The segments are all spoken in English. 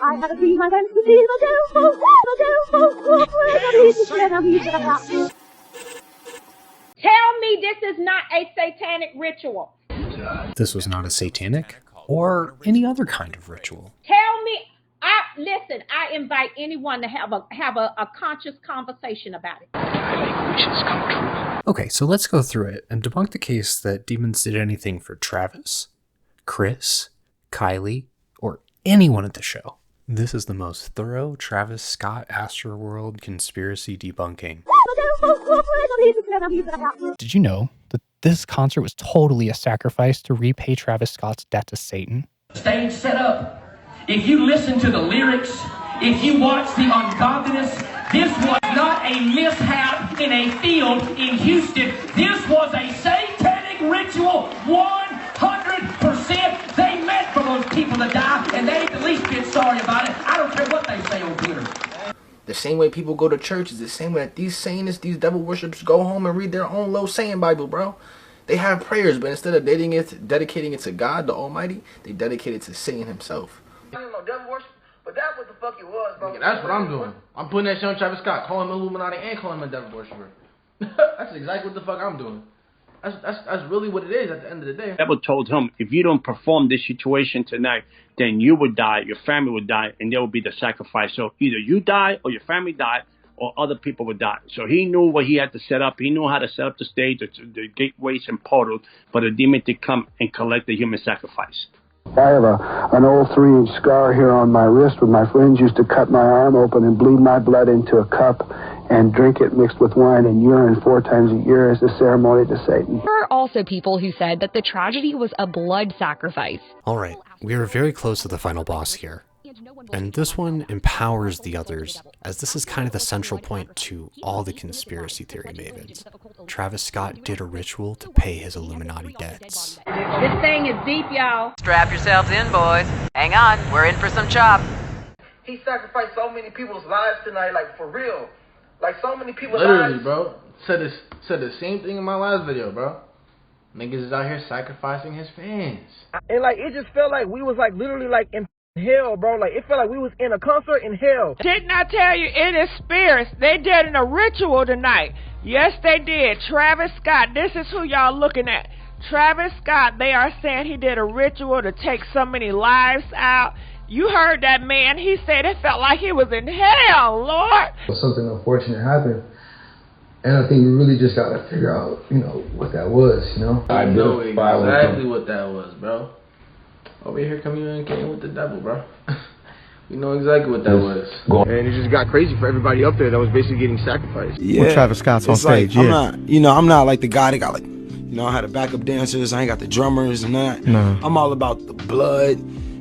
I have a dream I'm going to see the Tell me this is not a satanic ritual. This was not a satanic or any other kind of ritual. Tell me, listen, I invite anyone to have a conscious conversation about it. I make wishes come true. Okay, so let's go through it and debunk the case that demons did anything for Travis, Chris, Kylie, or anyone at the show. This is the most thorough Travis Scott Astroworld conspiracy debunking. Did you know that this concert was totally a sacrifice to repay Travis Scott's debt to Satan? Stage set up. If you listen to the lyrics, if you watch the ungodliness, this was not a mishap in a field in Houston. This was a satanic ritual, 100%. They meant for those people to die, and they at least get sorry about it. I don't care what they say on Twitter. The same way people go to church is the same way that these Satanists, these devil worshippers go home and read their own little saying Bible, bro. They have prayers, but instead of dedicating it to God, the Almighty, they dedicate it to Satan himself. I don't know, devil worship, but that's what the fuck it was, bro. That's what I'm doing. I'm putting that shit on Travis Scott, calling him Illuminati and calling him a devil worshiper. That's exactly what the fuck I'm doing. That's really what it is at the end of the day. The devil told him, if you don't perform this situation tonight, then you would die, your family would die, and there would be the sacrifice. So either you die or your family die or other people would die. So he knew what he had to set up. He knew how to set up the stage, the gateways and portals for the demon to come and collect the human sacrifice. I have an old 3-inch scar here on my wrist where my friends used to cut my arm open and bleed my blood into a cup and drink it mixed with wine and urine 4 times a year as a ceremony to Satan. There are also people who said that the tragedy was a blood sacrifice. All right, we are very close to the final boss here. And this one empowers the others, as this is kind of the central point to all the conspiracy theory mavens. Travis Scott did a ritual to pay his Illuminati debts. This thing is deep, y'all. Strap yourselves in, boys. Hang on, we're in for some chop. He sacrificed so many people's lives tonight, like for real. Like so many people's Literally, lives. bro. Said the same thing in my last video, bro. Niggas is out here sacrificing his fans. And like it just felt like we was like literally like in hell, bro. Like it felt like we was in a concert in hell. Didn't I tell you it is spirits? They did a ritual tonight. Yes, they did. Travis Scott. This is who y'all looking at. Travis Scott. They are saying he did a ritual to take so many lives out. You heard that man. He said it felt like he was in hell, Lord. Something unfortunate happened. And I think we really just got to figure out, what that was, I know exactly what that was, bro. Over here communicating with the devil, bro. We know exactly what that was. And it just got crazy for everybody up there that was basically getting sacrificed. Yeah. Well, Travis Scott's on stage, like, I'm not like the guy that got I had the backup dancers, I ain't got the drummers and that. No. I'm all about the blood.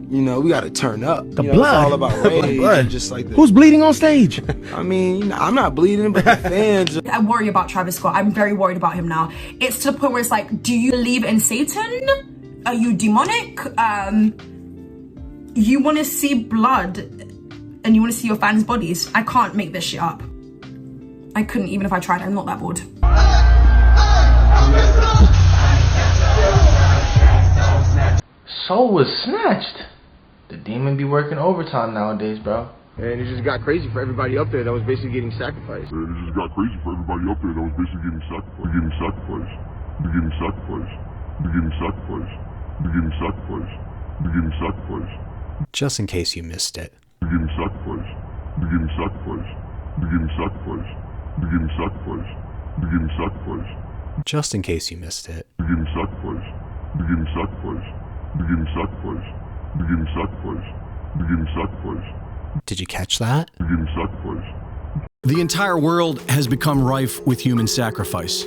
We got to turn up. The blood. It's all about rage. Blood. Just like who's bleeding on stage? I mean, I'm not bleeding, but the fans. I worry about Travis Scott. I'm very worried about him now. It's to the point where it's like, do you believe in Satan? Are you demonic? You want to see blood and you want to see your fans' bodies. I can't make this shit up. I couldn't even if I tried. I'm not that bored. Soul was snatched. The demon be working overtime nowadays, bro. And it just got crazy for everybody up there that was basically getting sacrificed. Just in case you missed it. Just in case you missed it. Did you catch that? The entire world has become rife with human sacrifice.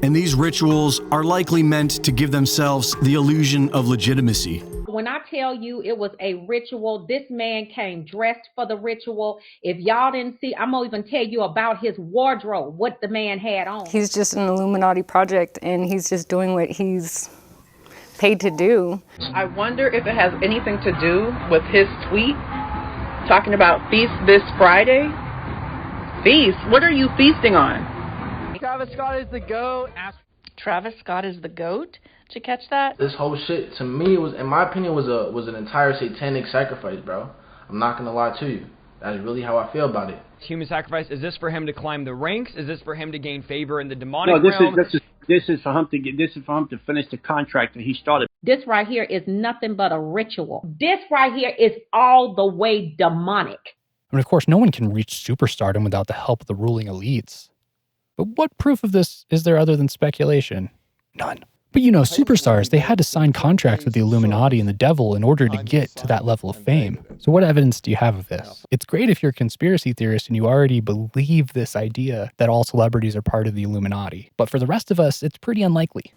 And these rituals are likely meant to give themselves the illusion of legitimacy. When I tell you it was a ritual, this man came dressed for the ritual. If y'all didn't see, I'm going to even tell you about his wardrobe, what the man had on. He's just an Illuminati project, and he's just doing what he's paid to do. I wonder if it has anything to do with his tweet talking about feast this Friday. Feast? What are you feasting on? Travis Scott is the GOAT. Travis Scott is the GOAT? Did you catch that? This whole shit, to me, was, in my opinion, was an entire satanic sacrifice, bro. I'm not gonna lie to you. That's really how I feel about it. Human sacrifice, is this for him to climb the ranks? Is this for him to gain favor in the demonic No, realm? this is for him to finish the contract that he started. This right here is nothing but a ritual. This right here is all the way demonic. I mean, of course, no one can reach superstardom without the help of the ruling elites. But what proof of this is there other than speculation? None. But you know, superstars, they had to sign contracts with the Illuminati and the devil in order to get to that level of fame. So what evidence do you have of this? It's great if you're a conspiracy theorist and you already believe this idea that all celebrities are part of the Illuminati. But for the rest of us, it's pretty unlikely.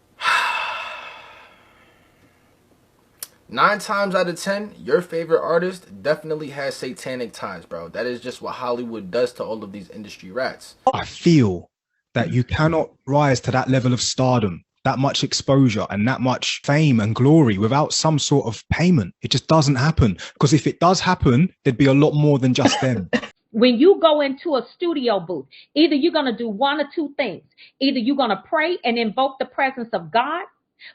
9 times out of 10, your favorite artist definitely has satanic ties, bro. That is just what Hollywood does to all of these industry rats. I feel that you cannot rise to that level of stardom, that much exposure and that much fame and glory without some sort of payment. It just doesn't happen. Because if it does happen, there'd be a lot more than just them. When you go into a studio booth, either you're going to do one or two things. Either you're going to pray and invoke the presence of God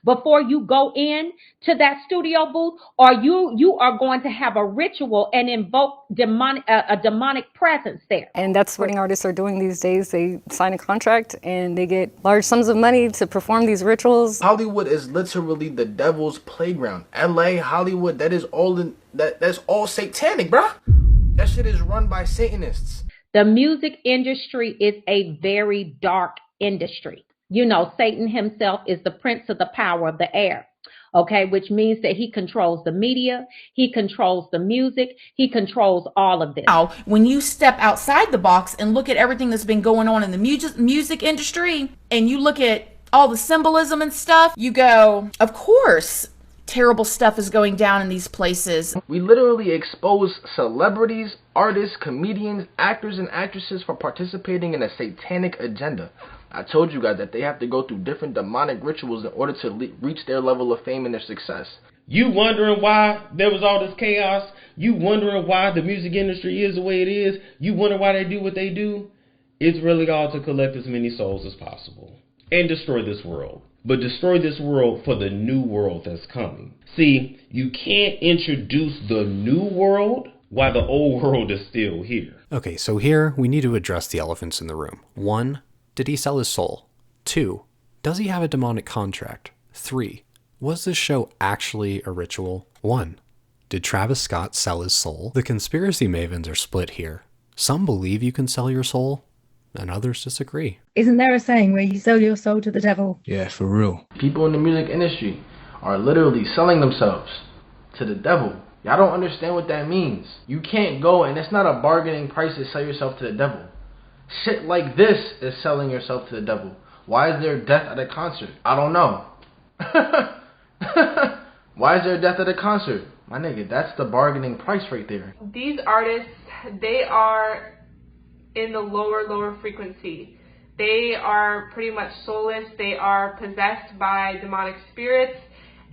before you go in to that studio booth, or you are going to have a ritual and invoke a demonic presence there. And that's what artists are doing these days. They sign a contract and they get large sums of money to perform these rituals. Hollywood is literally the devil's playground. LA, Hollywood, that's all satanic, bruh. That shit is run by Satanists. The music industry is a very dark industry. You know, Satan himself is the prince of the power of the air, okay, which means that he controls the media, he controls the music, he controls all of this. Now, when you step outside the box and look at everything that's been going on in the music industry, and you look at all the symbolism and stuff, you go, of course, terrible stuff is going down in these places. We literally expose celebrities, artists, comedians, actors, and actresses for participating in a satanic agenda. I told you guys that they have to go through different demonic rituals in order to reach their level of fame and their success. You wondering why there was all this chaos? You wondering why the music industry is the way it is? You wonder why they do what they do? It's really all to collect as many souls as possible and destroy this world. But destroy this world for the new world that's coming. See, you can't introduce the new world while the old world is still here. Okay, so here we need to address the elephants in the room. 1, did he sell his soul? 2, does he have a demonic contract? 3, was this show actually a ritual? 1, did Travis Scott sell his soul? The conspiracy mavens are split here. Some believe you can sell your soul, and others disagree. Isn't there a saying where you sell your soul to the devil? Yeah, for real. People in the music industry are literally selling themselves to the devil. Y'all don't understand what that means. You can't go, and it's not a bargaining price to sell yourself to the devil. Shit like this is selling yourself to the devil. Why is there death at a concert? I don't know. Why is there death at a concert? My nigga, that's the bargaining price right there. These artists, they are in the lower frequency. They are pretty much soulless. They are possessed by demonic spirits.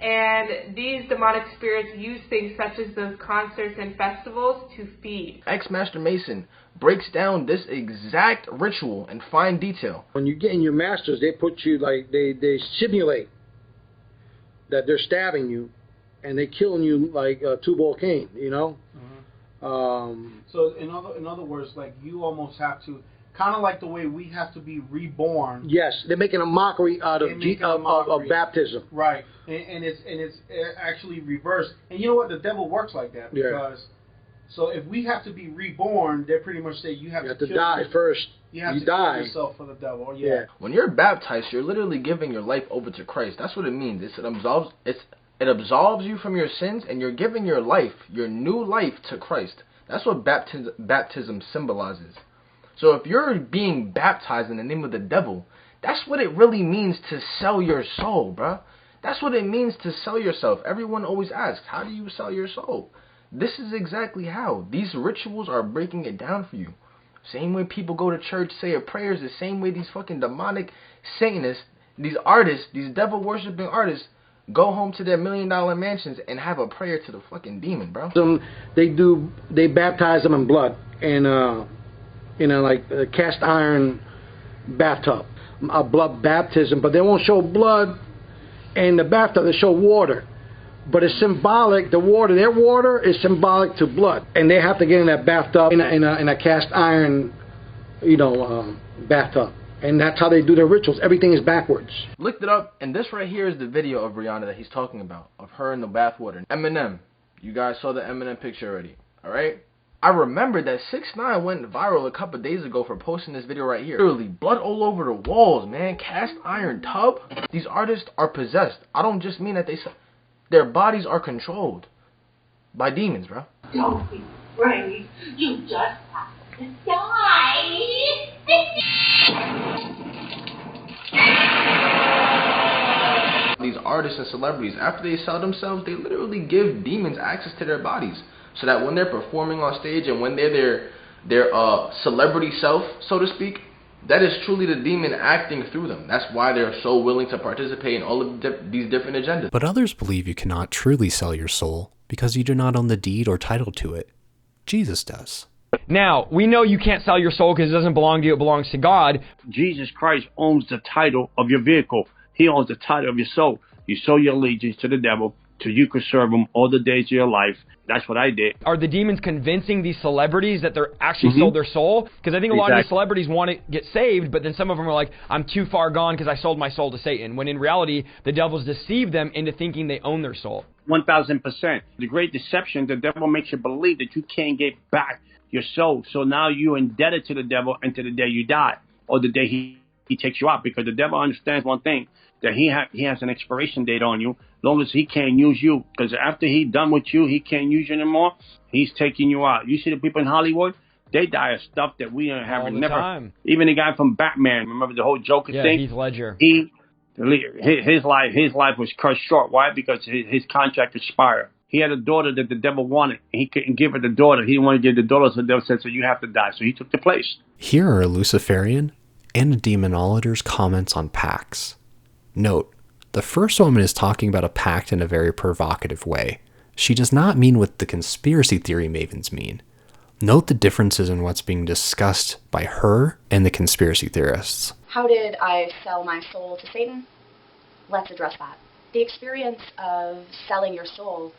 And these demonic spirits use things such as those concerts and festivals to feed. Ex-Master Mason breaks down this exact ritual in fine detail. When you get in your masters, they put you like, they simulate that they're stabbing you and they killing you like a 2-ball cane, you know? So in other words, like you almost have to, kind of like the way we have to be reborn. Yes, they're making a mockery out of baptism. Right, and it's actually reversed. And you know what? The devil works like that because. So if we have to be reborn, they pretty much say you have to die first. You have to kill yourself for the devil. Yeah. When you're baptized, you're literally giving your life over to Christ. That's what it means. It absolves you from your sins, and you're giving your life, your new life, to Christ. That's what baptism symbolizes. So if you're being baptized in the name of the devil, that's what it really means to sell your soul, bruh. That's what it means to sell yourself. Everyone always asks, how do you sell your soul? This is exactly how. These rituals are breaking it down for you. Same way people go to church, say a prayer, is the same way these fucking demonic Satanists, these artists, these devil-worshipping artists, go home to their $1 million mansions and have a prayer to the fucking demon, bro. They baptize them in blood in like a cast iron bathtub, a blood baptism, but they won't show blood in the bathtub. They show water. but it's symbolic. The water, their water, is symbolic to blood, and they have to get in that bathtub in a cast iron, bathtub, and that's how they do their rituals. Everything is backwards. Looked it up, and this right here is the video of Rihanna that he's talking about, of her in the bathwater. Eminem, you guys saw the Eminem picture already, all right? I remember that 6ix9ine went viral a couple days ago for posting this video right here. Literally, blood all over the walls, man. Cast iron tub. These artists are possessed. I don't just mean that their bodies are controlled by demons, bro. Don't be afraid. You just have to die. These artists and celebrities, after they sell themselves, they literally give demons access to their bodies, so that when they're performing on stage and when they're their celebrity self, so to speak, that is truly the demon acting through them. That's why they're so willing to participate in all of these different agendas. But others believe you cannot truly sell your soul because you do not own the deed or title to it. Jesus does. Now, we know you can't sell your soul because it doesn't belong to you, it belongs to God. Jesus Christ owns the title of your vehicle. He owns the title of your soul. You sow your allegiance to the devil so you could serve him all the days of your life. That's what I did. Are the demons convincing these celebrities that they're actually sold their soul? Because I think a lot of these celebrities want to get saved, but then some of them are like, I'm too far gone because I sold my soul to Satan. When in reality, the devil's deceived them into thinking they own their soul. 1,000%. The great deception, the devil makes you believe that you can't get back your soul. So now you're indebted to the devil until the day you die, or the day he takes you out. Because the devil understands one thing, that he has an expiration date on you, long as he can't use you. Because after he's done with you, he can't use you anymore. He's taking you out. You see the people in Hollywood, they die of stuff that we have never. Time. Even the guy from Batman, remember the whole Joker thing? Heath Ledger. His life was cut short. Why? Because his contract expired. He had a daughter that the devil wanted. He couldn't give her the daughter. He didn't want to give the daughter, so the devil said, so you have to die. So he took the place. Here are a Luciferian and a demonologer's comments on pacts. Note, the first woman is talking about a pact in a very provocative way. She does not mean what the conspiracy theory mavens mean. Note the differences in what's being discussed by her and the conspiracy theorists. How did I sell my soul to Satan? Let's address that. The experience of selling your soul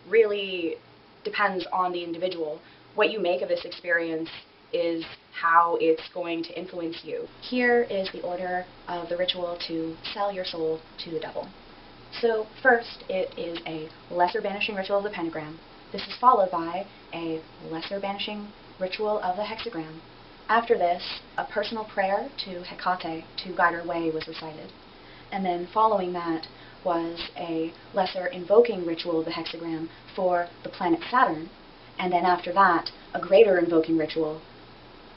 really depends on the individual. What you make of this experience is how it's going to influence you. Here is the order of the ritual to sell your soul to the devil. So first, it is a lesser banishing ritual of the pentagram. This is followed by a lesser banishing ritual of the hexagram. After this, a personal prayer to Hecate to guide her way was recited. And then following that was a lesser invoking ritual of the hexagram for the planet Saturn. And then after that, a greater invoking ritual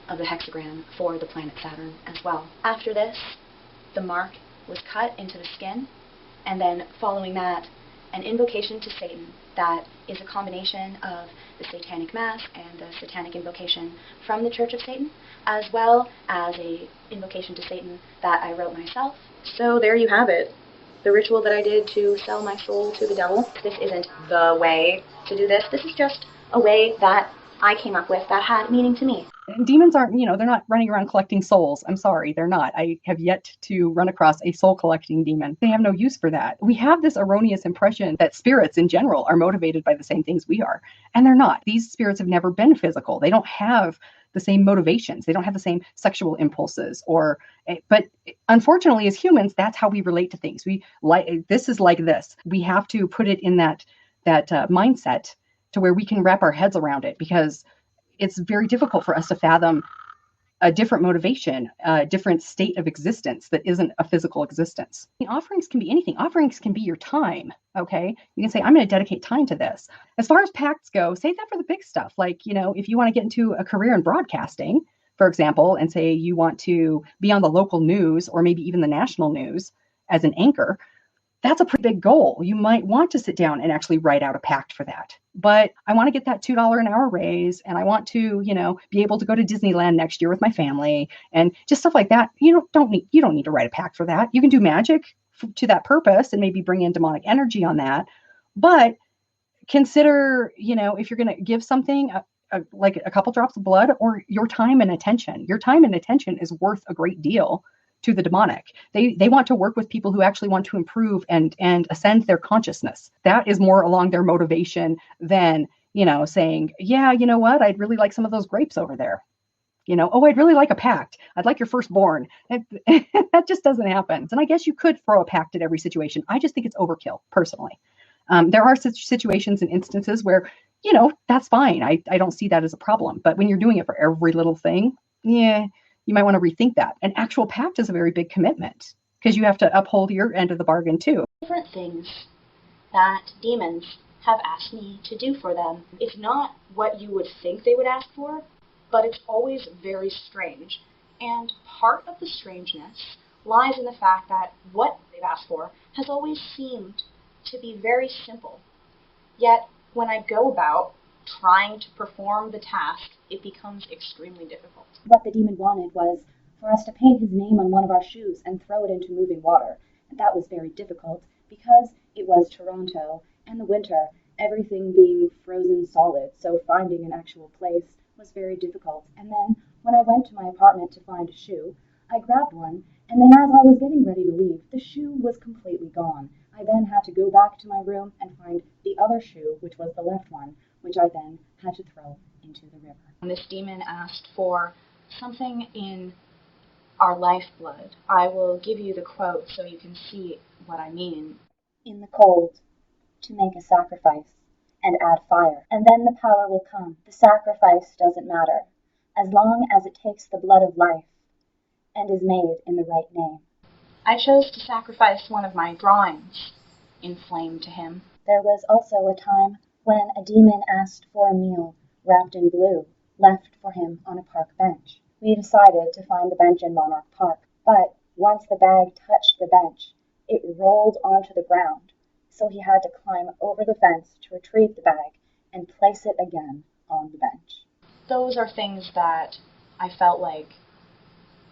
of the hexagram for the planet Saturn as well. After this, the mark was cut into the skin, and then following that, an invocation to Satan that is a combination of the Satanic Mass and the Satanic Invocation from the Church of Satan, as well as a invocation to Satan that I wrote myself. So there you have it. The ritual that I did to sell my soul to the devil. This isn't the way to do this. This is just a way that I came up with that had meaning to me. Demons aren't, they're not running around collecting souls. I'm sorry, they're not. I have yet to run across a soul collecting demon. They have no use for that. We have this erroneous impression that spirits in general are motivated by the same things we are, and they're not. These spirits have never been physical. They don't have the same motivations. They don't have the same sexual impulses but unfortunately as humans, that's how we relate to things. This is like this. We have to put it in that mindset to where we can wrap our heads around it, because it's very difficult for us to fathom a different motivation, a different state of existence that isn't a physical existence. Offerings can be anything. Offerings can be your time, okay? You can say, I'm going to dedicate time to this. As far as pacts go, save that for the big stuff. Like, if you want to get into a career in broadcasting, for example, and say you want to be on the local news or maybe even the national news as an anchor, that's a pretty big goal. You might want to sit down and actually write out a pact for that. But I want to get that $2 an hour raise, and I want to, be able to go to Disneyland next year with my family and just stuff like that. You don't need to write a pact for that. You can do magic to that purpose and maybe bring in demonic energy on that. But consider, if you're going to give something like a couple drops of blood or your time and attention. Your time and attention is worth a great deal to the demonic. They want to work with people who actually want to improve and ascend their consciousness. That is more along their motivation than, saying, yeah, you know what? I'd really like some of those grapes over there. Oh, I'd really like a pact. I'd like your firstborn. That just doesn't happen. And I guess you could throw a pact at every situation. I just think it's overkill, personally. There are situations and instances where, that's fine. I don't see that as a problem. But when you're doing it for every little thing, yeah, you might want to rethink that. An actual pact is a very big commitment because you have to uphold your end of the bargain too. Different things that demons have asked me to do for them. It's not what you would think they would ask for, but it's always very strange. And part of the strangeness lies in the fact that what they've asked for has always seemed to be very simple. Yet, when I go about trying to perform the task, it becomes extremely difficult. What the demon wanted was for us to paint his name on one of our shoes and throw it into moving water. And that was very difficult because it was Toronto and the winter, everything being frozen solid, so finding an actual place was very difficult. And then when I went to my apartment to find a shoe, I grabbed one, and then as I was getting ready to leave, the shoe was completely gone. I then had to go back to my room and find the other shoe, which was the left one, which I then had to throw into the river. This demon asked for something in our lifeblood. I will give you the quote so you can see what I mean. In the cold, to make a sacrifice and add fire, and then the power will come. The sacrifice doesn't matter, as long as it takes the blood of life and is made in the right name. I chose to sacrifice one of my drawings in flame to him. There was also a time when a demon asked for a meal wrapped in blue, left for him on a park bench. We decided to find the bench in Monarch Park, but once the bag touched the bench, it rolled onto the ground, so he had to climb over the fence to retrieve the bag and place it again on the bench. Those are things that I felt like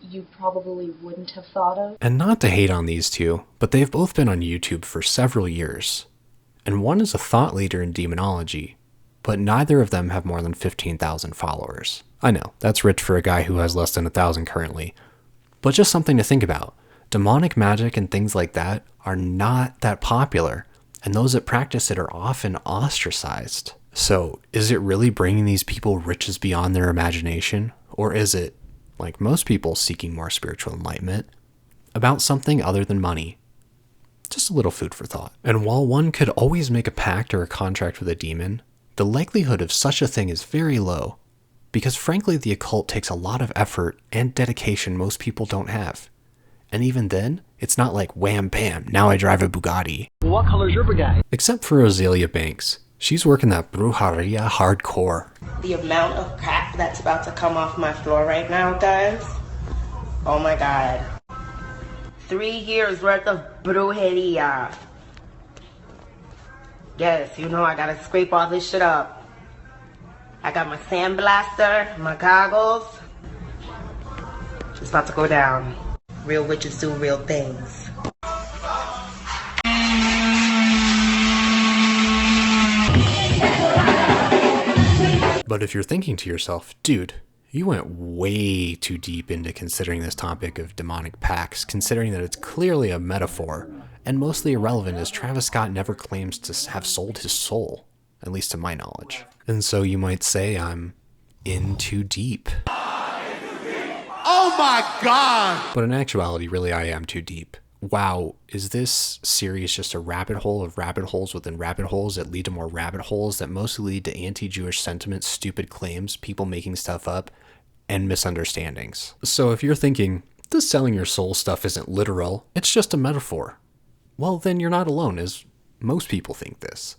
you probably wouldn't have thought of. And not to hate on these two, but they've both been on YouTube for several years. And one is a thought leader in demonology, but neither of them have more than 15,000 followers. I know, that's rich for a guy who has less than 1,000 currently. But just something to think about. Demonic magic and things like that are not that popular, and those that practice it are often ostracized. So, is it really bringing these people riches beyond their imagination? Or is it, like most people seeking more spiritual enlightenment, about something other than money? Just a little food for thought. And while one could always make a pact or a contract with a demon, the likelihood of such a thing is very low, because frankly the occult takes a lot of effort and dedication most people don't have. And even then, it's not like wham bam, now I drive a Bugatti. What color's your Bugatti? Except for Rosalia Banks. She's working that brujeria hardcore. The amount of crap that's about to come off my floor right now, guys. Oh my god. 3 years worth of brujeria. Yes, you know I gotta scrape all this shit up. I got my sandblaster, my goggles. It's about to go down. Real witches do real things. But if you're thinking to yourself, dude, you went way too deep into considering this topic of demonic pacts, considering that it's clearly a metaphor, and mostly irrelevant as Travis Scott never claims to have sold his soul, at least to my knowledge. And so you might say I'm in too deep. Oh my god! But in actuality, really I am too deep. Wow, is this series just a rabbit hole of rabbit holes within rabbit holes that lead to more rabbit holes that mostly lead to anti-Jewish sentiments, stupid claims, people making stuff up, and misunderstandings? So if you're thinking, this selling your soul stuff isn't literal, it's just a metaphor, well then you're not alone, as most people think this.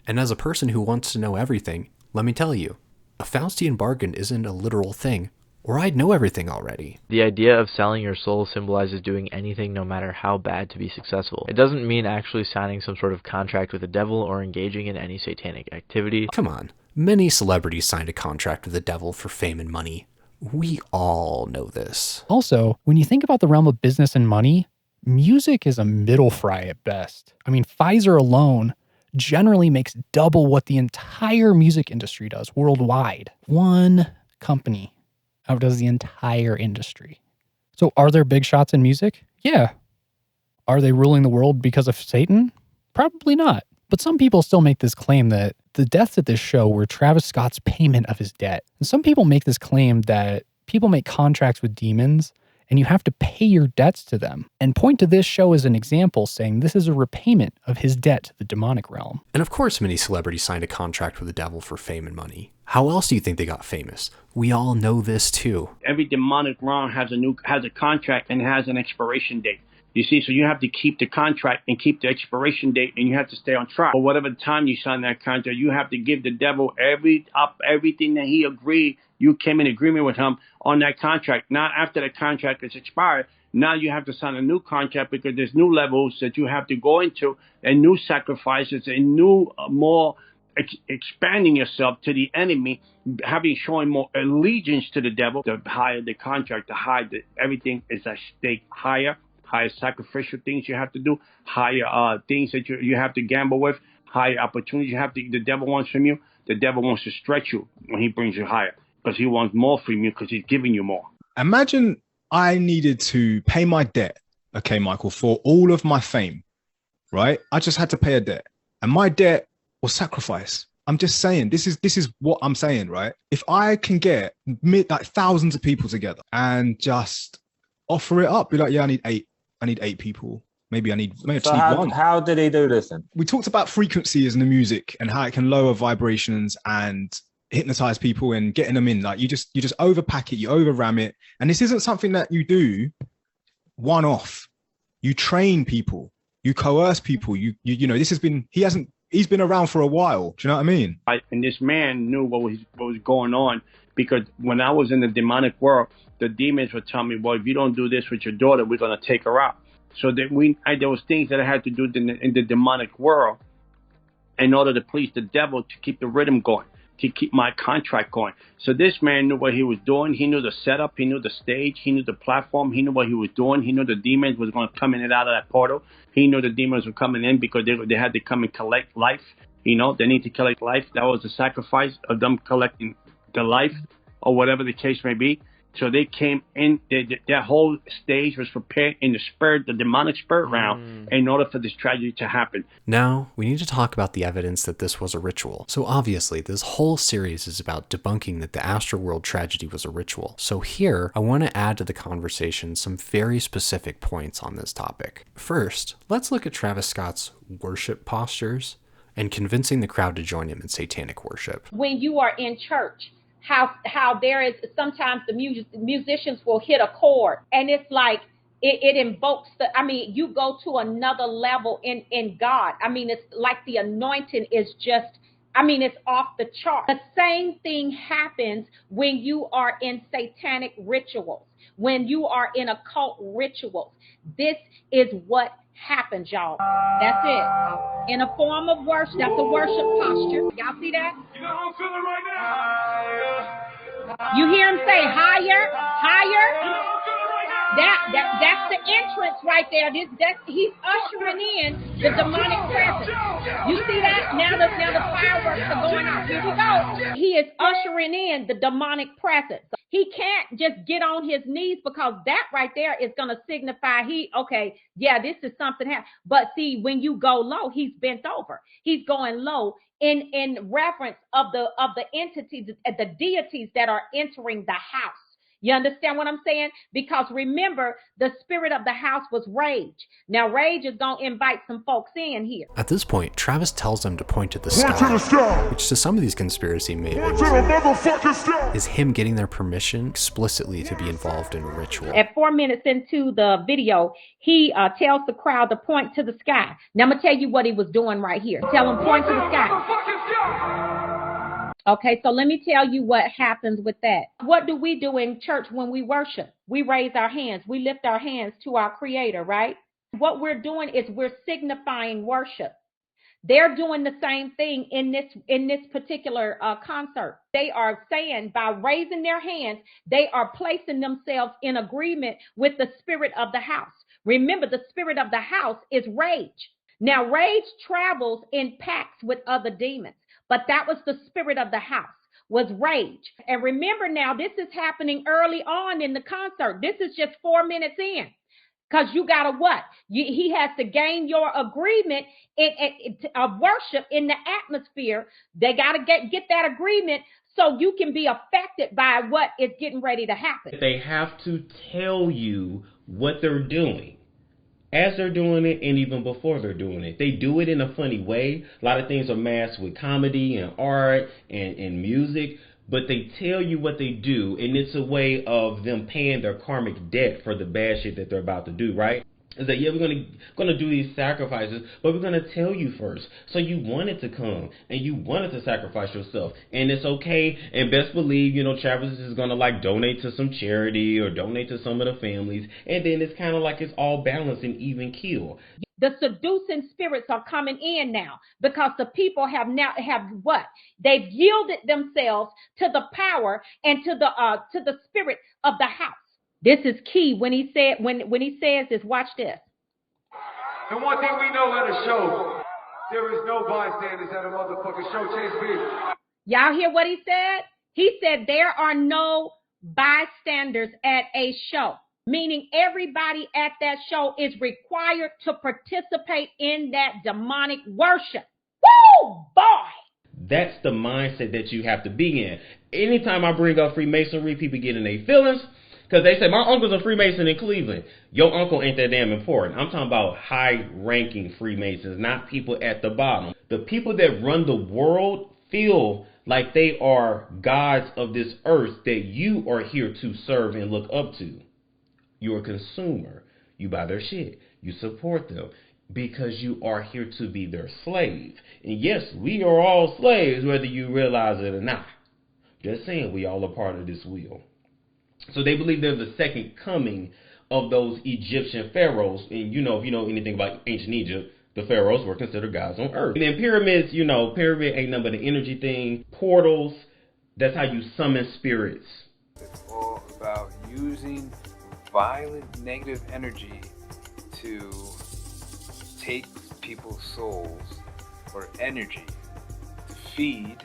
And as a person who wants to know everything, let me tell you, a Faustian bargain isn't a literal thing, or I'd know everything already. The idea of selling your soul symbolizes doing anything no matter how bad to be successful. It doesn't mean actually signing some sort of contract with the devil or engaging in any satanic activity. Come on, many celebrities signed a contract with the devil for fame and money. We all know this. Also, when you think about the realm of business and money, music is a middle fry at best. I mean, Pfizer alone generally makes double what the entire music industry does worldwide. One company outdoes the entire industry. So are there big shots in music? Yeah. Are they ruling the world because of Satan? Probably not. But some people still make this claim that the deaths at this show were Travis Scott's payment of his debt. And some people make this claim that people make contracts with demons and you have to pay your debts to them, and point to this show as an example, saying this is a repayment of his debt to the demonic realm. And of course many celebrities signed a contract with the devil for fame and money. How else do you think they got famous? We all know this too. Every demonic realm has a contract and has an expiration date. You see, so you have to keep the contract and keep the expiration date, and you have to stay on track. For whatever time you sign that contract, you have to give the devil everything that he agreed. You came in agreement with him on that contract. Now, after the contract is expired, now you have to sign a new contract because there's new levels that you have to go into, and new sacrifices, and new, more expanding yourself to the enemy, showing more allegiance to the devil. The higher the contract, the higher everything is at stake. Higher sacrificial things you have to do, higher things that you have to gamble with, higher opportunities the devil wants from you. The devil wants to stretch you when he brings you higher because he wants more from you because he's giving you more. Imagine I needed to pay my debt, okay, Michael, for all of my fame, right? I just had to pay a debt, and my debt was sacrifice. I'm just saying, this is what I'm saying, right? If I can get like thousands of people together and just offer it up, be like, yeah, I need eight people. Maybe I need one. How did he do this then? We talked about frequencies in the music and how it can lower vibrations and hypnotize people and getting them in. Like you just overpack it, you overram it. And this isn't something that you do one off. You train people, you coerce people. You know, he's been around for a while. Do you know what I mean? And this man knew what was going on, because when I was in the demonic world, the demons would tell me, well, if you don't do this with your daughter, we're going to take her out. So that there was things that I had to do in the demonic world in order to please the devil, to keep the rhythm going, to keep my contract going. So this man knew what he was doing. He knew the setup. He knew the stage. He knew the platform. He knew what he was doing. He knew the demons was going to come in and out of that portal. He knew the demons were coming in because they had to come and collect life. You know, they need to collect life. That was the sacrifice of them collecting the life or whatever the case may be. So they came in, their whole stage was prepared in the spirit, the demonic spirit realm, in order for this tragedy to happen. Now, we need to talk about the evidence that this was a ritual. So obviously, this whole series is about debunking that the Astroworld tragedy was a ritual. So here, I want to add to the conversation some very specific points on this topic. First, let's look at Travis Scott's worship postures and convincing the crowd to join him in satanic worship. When you are in church, how there is sometimes the musicians will hit a chord and it's like it invokes you go to another level in God. It's like the anointing is just, it's off the chart. The same thing happens when you are in satanic rituals, when you are in occult rituals. This is what happens, y'all. That's it. In a form of worship, that's a worship posture. Y'all see that? You know how I'm feeling right now? You hear him say higher, higher? You know how I'm feeling right now? That's the entrance right there. He's ushering in the demonic presence. You see that? Now the fireworks are going off. Here we go. He is ushering in the demonic presence. He can't just get on his knees because that right there is going to signify this is something happening. But see, when you go low, he's bent over. He's going low in reverence of the entities, the deities that are entering the house. You understand what I'm saying? Because remember, the spirit of the house was rage. Now, rage is going to invite some folks in here. At this point, Travis tells them to point to the sky, which to some of these conspiracy mavens is him getting their permission explicitly to be involved in a ritual. At 4 minutes into the video, he tells the crowd to point to the sky. Now, I'm going to tell you what he was doing right here. Tell him point to the sky. Okay, so let me tell you what happens with that. What do we do in church when we worship? We raise our hands. We lift our hands to our Creator, right? What we're doing is we're signifying worship. They're doing the same thing in this particular concert. They are saying by raising their hands, they are placing themselves in agreement with the spirit of the house. Remember, the spirit of the house is rage. Now, rage travels in packs with other demons. But that was the spirit of the house. was rage. And remember now, this is happening early on in the concert. This is just 4 minutes in. Because you got to what? He has to gain your agreement of worship in the atmosphere. They got to get that agreement so you can be affected by what is getting ready to happen. They have to tell you what they're doing as they're doing it and even before they're doing it. They do it in a funny way. A lot of things are masked with comedy and art and music, but they tell you what they do, and it's a way of them paying their karmic debt for the bad shit that they're about to do, right? Is that, yeah, we're gonna do these sacrifices, but we're gonna tell you first. So you wanted to come and you wanted to sacrifice yourself, and it's okay. And best believe, Travis is gonna like donate to some charity or donate to some of the families, and then it's kind of like it's all balanced and even keel. The seducing spirits are coming in now because the people have what? They've yielded themselves to the power and to the spirit of the house. This is key when he says this. Watch this. And one thing we know at a show, there is no bystanders at a motherfucking show. Chase B. Y'all hear what he said? He said there are no bystanders at a show, meaning everybody at that show is required to participate in that demonic worship. Woo, boy! That's the mindset that you have to be in. Anytime I bring up Freemasonry, people get in their feelings. Because they say, my uncle's a Freemason in Cleveland. Your uncle ain't that damn important. I'm talking about high-ranking Freemasons, not people at the bottom. The people that run the world feel like they are gods of this earth that you are here to serve and look up to. You're a consumer. You buy their shit. You support them because you are here to be their slave. And yes, we are all slaves, whether you realize it or not. Just saying, we all are part of this wheel. So they believe there's a second coming of those Egyptian pharaohs. And if you know anything about ancient Egypt, the pharaohs were considered gods on earth. And then pyramids, pyramid ain't nothing but an energy thing. Portals, that's how you summon spirits. It's all about using violent negative energy to take people's souls or energy to feed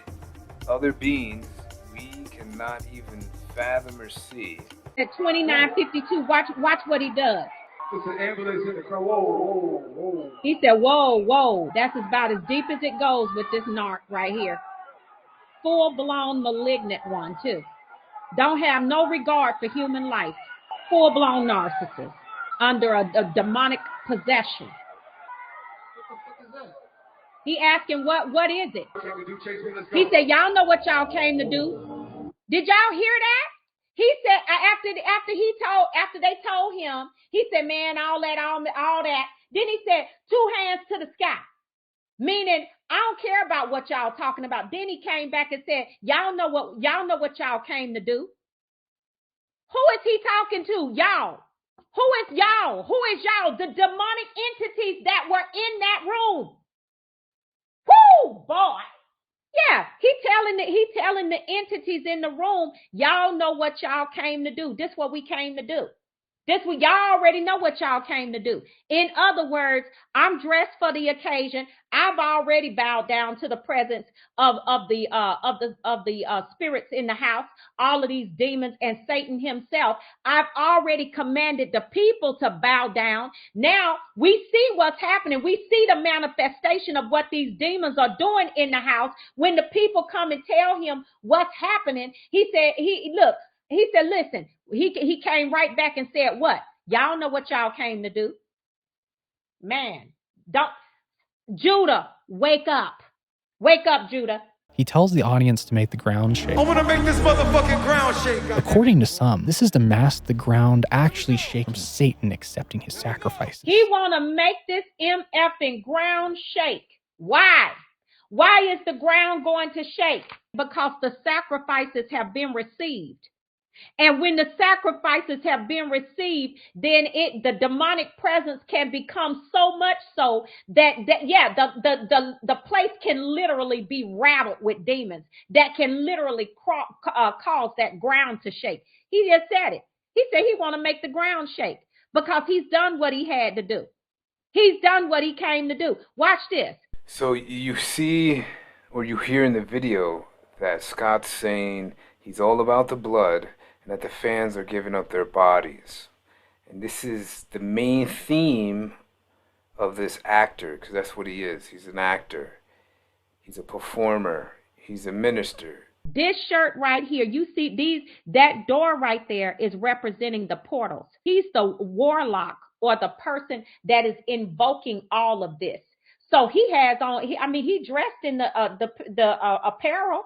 other beings we cannot even fathom or see. At 2952, watch what he does. It's an ambulance in the car. Whoa, whoa, whoa. He said, whoa. That's about as deep as it goes with this narc right here. Full-blown malignant one, too. Don't have no regard for human life. Full-blown narcissist under a demonic possession. He asking, what is it? He said, y'all know what y'all came to do. Did y'all hear that? He said after they told him, he said, man, all that. Then he said, 2 hands to the sky. Meaning, I don't care about what y'all talking about. Then he came back and said, y'all know what y'all came to do. Who is he talking to? Y'all. Who is y'all? Who is y'all? The demonic entities that were in that room. Whoo, boy. Yeah, he telling the entities in the room, y'all know what y'all came to do. This what we came to do. Y'all already know what y'all came to do. In other words, I'm dressed for the occasion. I've already bowed down to the presence of the spirits in the house, all of these demons and Satan himself. I've already commanded the people to bow down. Now we see what's happening. We see the manifestation of what these demons are doing in the house. When the people come and tell him what's happening, he said, listen, he came right back and said, what? Y'all know what y'all came to do. Man, Judah, wake up. Wake up, Judah. He tells the audience to make the ground shake. I want to make this motherfucking ground shake. According to some, this is to mask the ground actually shaking, Satan accepting his sacrifices. He want to make this MFing ground shake. Why? Why is the ground going to shake? Because the sacrifices have been received. And when the sacrifices have been received, then the demonic presence can become so much so that the place can literally be rattled with demons that can literally cause that ground to shake. He just said it. He said he want to make the ground shake because he's done what he had to do. He's done what he came to do. Watch this. So you see, or you hear in the video, that Scott's saying he's all about the blood and that the fans are giving up their bodies. And this is the main theme of this actor, because that's what he is. He's an actor. He's a performer. He's a minister. This shirt right here, you see that door right there is representing the portals. He's the warlock or the person that is invoking all of this. So he has on, he dressed in the apparel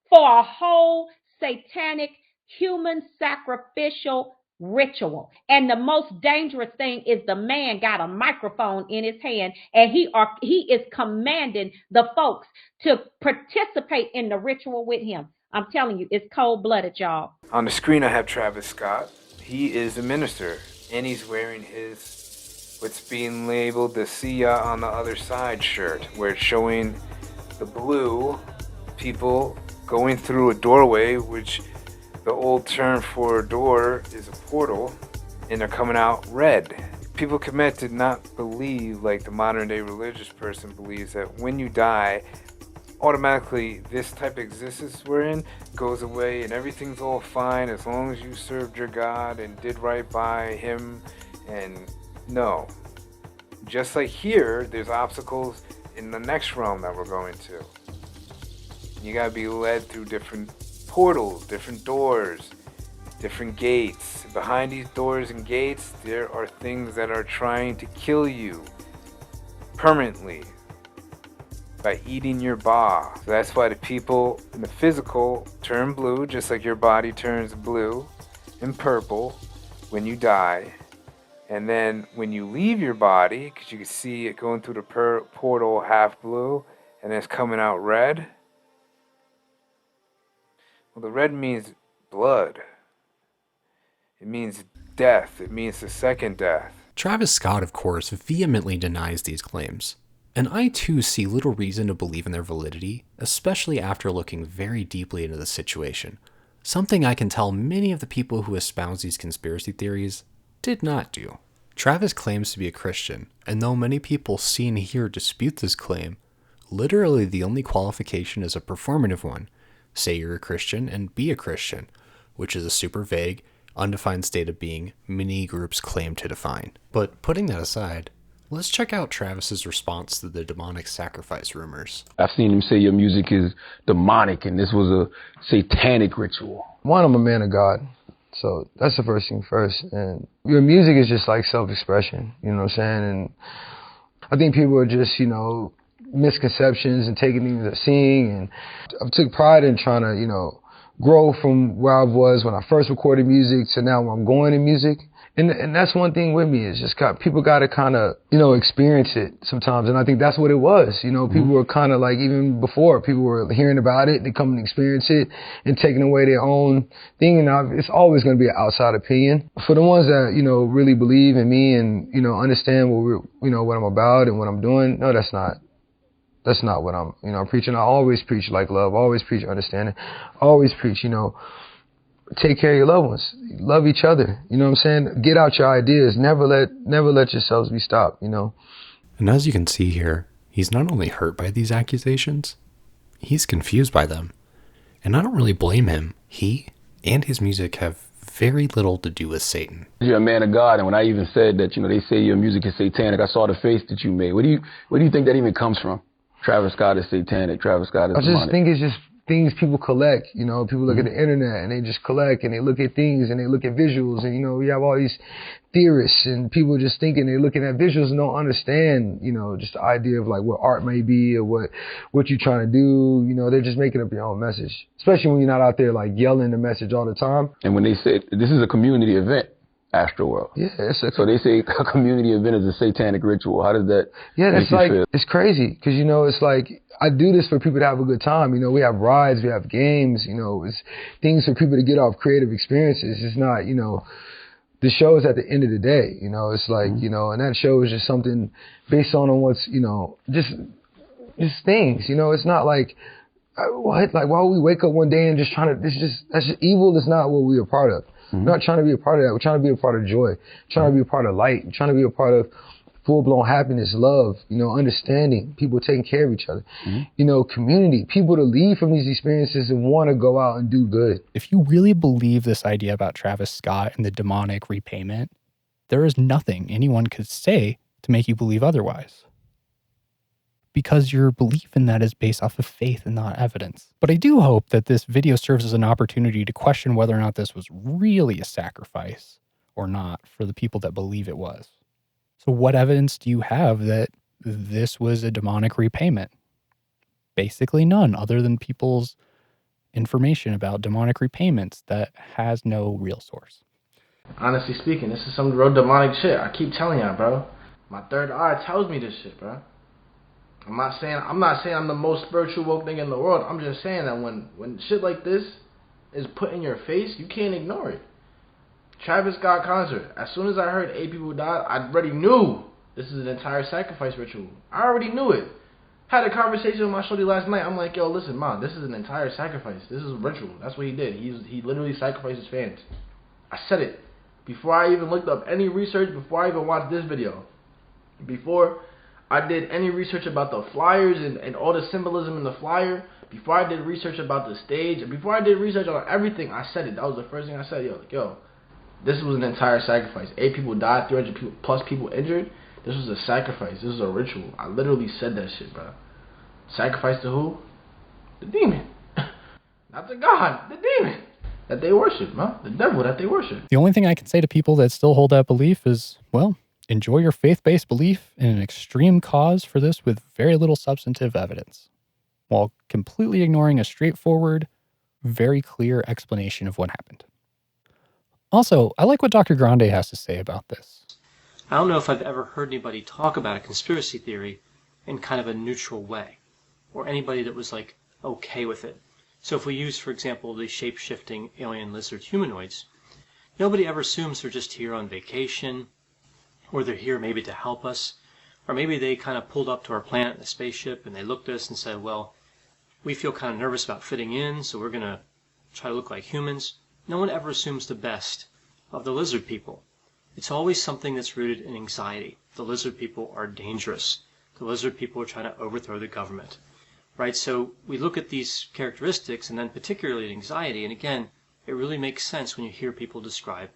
for a whole satanic human sacrificial ritual. And the most dangerous thing is the man got a microphone in his hand, and he is commanding the folks to participate in the ritual with him. I'm telling you, it's cold-blooded, y'all. On the screen I have Travis Scott. He is a minister, and he's wearing his what's being labeled the "See Ya on the Other Side" shirt, where it's showing the blue people going through a doorway, which the old term for a door is a portal, and they're coming out red. People commit to not believe, like the modern day religious person believes, that when you die, automatically this type of existence we're in goes away and everything's all fine as long as you served your God and did right by him. And no. Just like here, there's obstacles in the next realm that we're going to. You gotta be led through different portals, different doors, different gates. Behind these doors and gates, there are things that are trying to kill you permanently by eating your ba. So that's why the people in the physical turn blue, just like your body turns blue and purple when you die. And then when you leave your body, because you can see it going through the portal half blue and then it's coming out red. Well, the red means blood. It means death. It means the second death. Travis Scott, of course, vehemently denies these claims. And I too see little reason to believe in their validity, especially after looking very deeply into the situation. Something I can tell many of the people who espouse these conspiracy theories did not do. Travis claims to be a Christian, and though many people seen here dispute this claim, literally the only qualification is a performative one. Say you're a Christian and be a Christian, which is a super vague, undefined state of being many groups claim to define. But putting that aside, let's check out Travis's response to the demonic sacrifice rumors. I've seen him say your music is demonic and this was a satanic ritual. One, I'm a man of God. So that's the first thing first. And your music is just like self-expression, you know what I'm saying? And I think people are just, misconceptions and taking things as seeing. And I took pride in trying to, grow from where I was when I first recorded music to now where I'm going in music. And that's one thing with me is just people got to kind of, experience it sometimes. And I think that's what it was. People were kind of like, even before, people were hearing about it, they come and experience it and taking away their own thing. And it's always going to be an outside opinion. For the ones that, really believe in me and, understand what I'm about and what I'm doing, no, that's not what I'm, preaching. I always preach like love, always preach understanding, always preach, take care of your loved ones. Love each other. You know what I'm saying? Get out your ideas. Never let yourselves be stopped, And as you can see here, he's not only hurt by these accusations, he's confused by them. And I don't really blame him. He and his music have very little to do with Satan. You're a man of God, and when I even said that, they say your music is satanic, I saw the face that you made. Where do you think that even comes from? Travis Scott is satanic. Travis Scott is demonic. I just think it's just things people collect. People look at the internet and they just collect and they look at things and they look at visuals. And, we have all these theorists and people just thinking they're looking at visuals and don't understand, just the idea of like what art may be or what you're trying to do. They're just making up your own message, especially when you're not out there like yelling the message all the time. And when they say this is a community event, Astroworld. Yeah. So they say a community event is a satanic ritual. How does that make you feel? It's crazy because, it's like I do this for people to have a good time. We have rides, we have games, it's things for people to get off creative experiences. It's not, the show is at the end of the day, it's like, and that show is just something based on what's, just things, it's not like, what? Like, why would we wake up one day and just that's just evil is not what we're a part of. We're not trying to be a part of that. We're trying to be a part of joy. We're trying to be a part of light. We're trying to be a part of full-blown happiness, love, understanding, people taking care of each other, community, people to leave from these experiences and want to go out and do good. If you really believe this idea about Travis Scott and the demonic repayment, there is nothing anyone could say to make you believe otherwise. Because your belief in that is based off of faith and not evidence. But I do hope that this video serves as an opportunity to question whether or not this was really a sacrifice or not for the people that believe it was. So what evidence do you have that this was a demonic repayment? Basically none, other than people's information about demonic repayments that has no real source. Honestly speaking, this is some real demonic shit. I keep telling y'all, bro. My third eye tells me this shit, bro. I'm not saying I'm the most spiritual woke thing in the world. I'm just saying that when shit like this is put in your face, you can't ignore it. Travis Scott concert. As soon as I heard 8 people died, I already knew this is an entire sacrifice ritual. I already knew it. Had a conversation with my shorty last night. I'm like, yo, listen, Mom, this is an entire sacrifice. This is a ritual. That's what he did. He literally sacrificed his fans. I said it before I even looked up any research, before I even watched this video. Before I did any research about the flyers and all the symbolism in the flyer, before I did research about the stage, and before I did research on everything, I said it. That was the first thing I said. Yo, this was an entire sacrifice. 8 people died, 300 plus people injured. This was a sacrifice. This was a ritual. I literally said that shit, bro. Sacrifice to who? The demon. Not to God, the demon that they worship, man. The devil that they worship. The only thing I can say to people that still hold that belief is, well, enjoy your faith-based belief in an extreme cause for this with very little substantive evidence, while completely ignoring a straightforward, very clear explanation of what happened. Also, I like what Dr. Grande has to say about this. I don't know if I've ever heard anybody talk about a conspiracy theory in kind of a neutral way, or anybody that was like okay with it. So if we use, for example, the shape-shifting alien lizard humanoids, nobody ever assumes they're just here on vacation, or they're here maybe to help us, or maybe they kind of pulled up to our planet in a spaceship and they looked at us and said, well, we feel kind of nervous about fitting in, so we're going to try to look like humans. No one ever assumes the best of the lizard people. It's always something that's rooted in anxiety. The lizard people are dangerous. The lizard people are trying to overthrow the government, right? So we look at these characteristics, and then particularly anxiety, and again, it really makes sense when you hear people describe